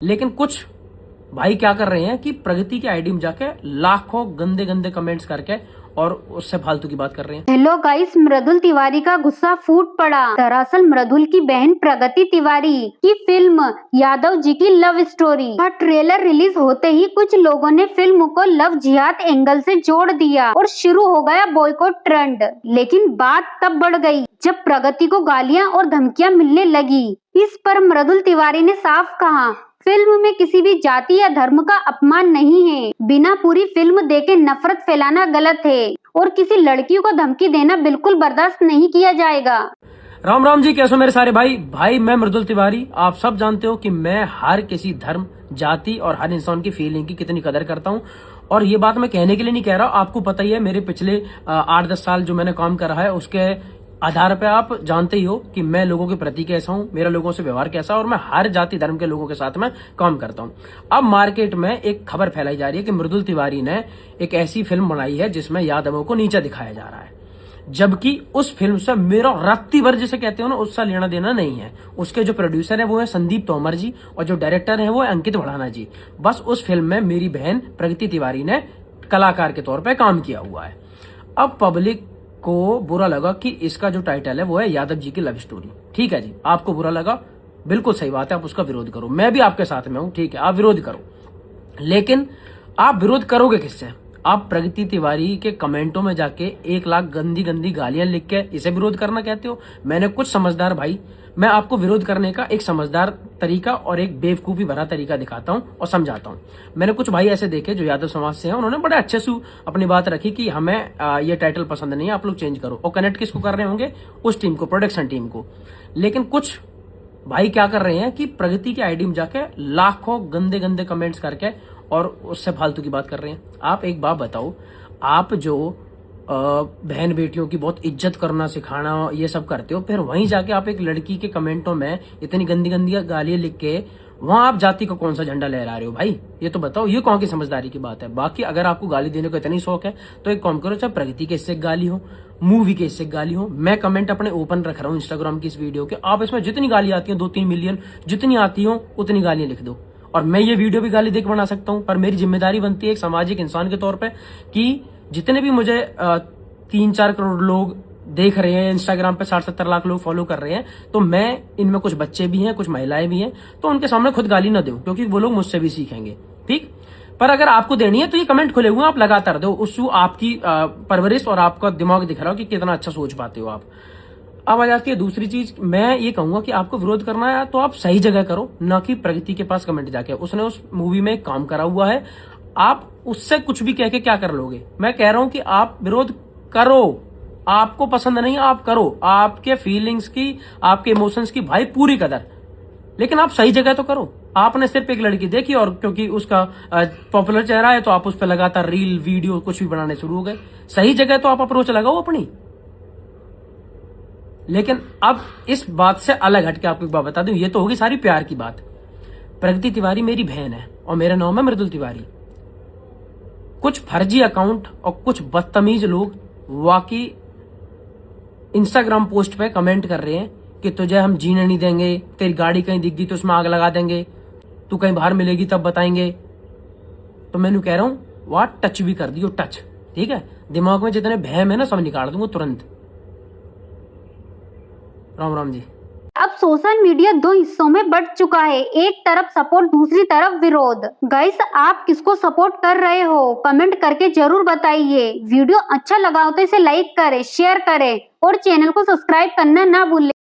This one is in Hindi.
लेकिन कुछ भाई क्या कर रहे हैं कि प्रगति के आईडी में जाके लाखों गंदे गंदे कमेंट्स करके और उससे फालतू की बात कर रहे हैं। हेलो गाइस, मृदुल तिवारी का गुस्सा फूट पड़ा। दरअसल मृदुल की बहन प्रगति तिवारी की फिल्म यादव जी की लव स्टोरी का ट्रेलर रिलीज होते ही कुछ लोगों ने फिल्म को लव जिहाद एंगल से जोड़ दिया और शुरू हो गया बॉयकॉट ट्रेंड। लेकिन बात तब बढ़ गई जब प्रगति को गालियां और धमकियां मिलने लगी। इस पर मृदुल तिवारी ने साफ कहा, फिल्म में किसी भी जाति या धर्म का अपमान नहीं है। बिना पूरी फिल्म देखे नफरत फैलाना गलत है और किसी लड़की को धमकी देना बिल्कुल बर्दाश्त नहीं किया जाएगा। राम राम जी, कैसे हो मेरे सारे भाई मैं मृदुल तिवारी। आप सब जानते हो कि मैं हर किसी धर्म, जाति और हर इंसान की फीलिंग की कितनी कदर करता हूँ। और ये बात मैं कहने के लिए नहीं कह रहा, आपको पता ही है मेरे पिछले 8-10 साल जो मैंने काम कर रहा है उसके आधार पे आप जानते ही हो कि मैं लोगों के प्रति कैसा हूँ, मेरा लोगों से व्यवहार कैसा है और मैं हर जाति धर्म के लोगों के साथ में काम करता हूँ। अब मार्केट में एक खबर फैलाई जा रही है कि मृदुल तिवारी ने एक ऐसी फिल्म बनाई है जिसमें यादवों को नीचा दिखाया जा रहा है, जबकि उस फिल्म से मेरा रत्ती भर जिसे कहते हो ना उससे लेना देना नहीं है। उसके जो प्रोड्यूसर है वो है संदीप तोमर जी और जो डायरेक्टर है वो है अंकित भड़ाना जी। बस उस फिल्म में मेरी बहन प्रगति तिवारी ने कलाकार के तौर पर काम किया हुआ है। अब पब्लिक को बुरा लगा कि इसका जो टाइटल है वो है यादव जी की लव स्टोरी। ठीक है जी, आपको बुरा लगा, बिल्कुल सही बात है, आप उसका विरोध करो, मैं भी आपके साथ में हूं, ठीक है, आप विरोध करो। लेकिन आप विरोध करोगे किससे? आप प्रगति तिवारी के कमेंटों में जाके 1 लाख गंदी गंदी गालियां लिख के इसे विरोध करना कहते हो। मैंने कुछ समझदार भाई, मैं आपको विरोध करने का एक समझदार तरीका और एक बेवकूफी भरा तरीका दिखाता हूं और समझाता हूं। मैंने कुछ भाई ऐसे देखे जो यादव समाज से हैं, उन्होंने बड़े अच्छे से अपनी बात रखी कि हमें ये टाइटल पसंद नहीं है, आप लोग चेंज करो। और कनेक्ट किसको कर रहे होंगे? उस टीम को, प्रोडक्शन टीम को। लेकिन कुछ भाई क्या कर रहे हैं कि प्रगति के आईडी में जाके लाखों गंदे गंदे कमेंट्स करके और उससे फालतू की बात कर रहे हैं। आप एक बात बताओ, आप जो बहन बेटियों की बहुत इज्जत करना सिखाना ये सब करते हो, फिर वहीं जाके आप एक लड़की के कमेंटों में इतनी गंदी गंदी गालियां लिख के वहां आप जाति का कौन सा झंडा लहरा रहे हो भाई? ये तो बताओ, ये कौन की समझदारी की बात है? बाकी अगर आपको गाली देने को इतनी शौक है तो एक काम करो, चाहे प्रगति के इससे गाली हो, मूवी के इससे गाली हो, मैं कमेंट अपने ओपन रख रहा हूँ इंस्टाग्राम की इस वीडियो के, आप इसमें जितनी गाली आती है 2-3 मिलियन जितनी आती हो उतनी गालियां लिख दो। और मैं ये वीडियो भी गाली देकर बना सकता हूँ, पर मेरी जिम्मेदारी बनती है एक सामाजिक इंसान के तौर पर कि जितने भी मुझे 3-4 करोड़ लोग देख रहे हैं इंस्टाग्राम पे, 60-70 लाख लोग फॉलो कर रहे हैं, तो मैं इनमें कुछ बच्चे भी हैं, कुछ महिलाएं भी हैं, तो उनके सामने खुद गाली ना दूं क्योंकि वो लोग मुझसे भी सीखेंगे। ठीक, पर अगर आपको देनी है तो ये कमेंट खुले हुए आप लगातार दो, उससे आपकी परवरिश और आपका दिमाग दिख रहा हो कि कितना अच्छा सोच पाते हो आप। अब आ जाती है दूसरी चीज, मैं ये कहूंगा कि आपको विरोध करना है तो आप सही जगह करो, ना कि प्रगति के पास कमेंट जाके। उसने उस मूवी में काम करा हुआ है, आप उससे कुछ भी कह के क्या कर लोगे? मैं कह रहा हूं कि आप विरोध करो, आपको पसंद नहीं आप करो, आपके फीलिंग्स की, आपके इमोशंस की भाई पूरी कदर, लेकिन आप सही जगह तो करो। आपने सिर्फ एक लड़की देखी और क्योंकि उसका पॉपुलर चेहरा है तो आप उस पर लगातार रील वीडियो कुछ भी बनाने शुरू हो गए। सही जगह तो आप अप्रोच लगाओ अपनी। लेकिन अब इस बात से अलग हटके आपको एक बात बता दूं, ये तो होगी सारी प्यार की बात। प्रगति तिवारी मेरी बहन है और मेरा नाम है मृदुल तिवारी। कुछ फर्जी अकाउंट और कुछ बदतमीज लोग वाकई इंस्टाग्राम पोस्ट पे कमेंट कर रहे हैं कि तुझे हम जीने नहीं देंगे, तेरी गाड़ी कहीं दिख गई तो उसमें आग लगा देंगे, तू कहीं बाहर मिलेगी तब बताएंगे। तो मैंने कह रहा हूं वहां टच भी कर दियो, टच, ठीक है? दिमाग में जितने बहम है ना सब निकाल दूंगा तुरंत। राम राम जी। अब सोशल मीडिया 2 हिस्सों में बंट चुका है, एक तरफ सपोर्ट, दूसरी तरफ विरोध। गाइस, आप किसको सपोर्ट कर रहे हो? कमेंट करके जरूर बताइए। वीडियो अच्छा लगा हो तो इसे लाइक करें, शेयर करें और चैनल को सब्सक्राइब करना ना भूलें।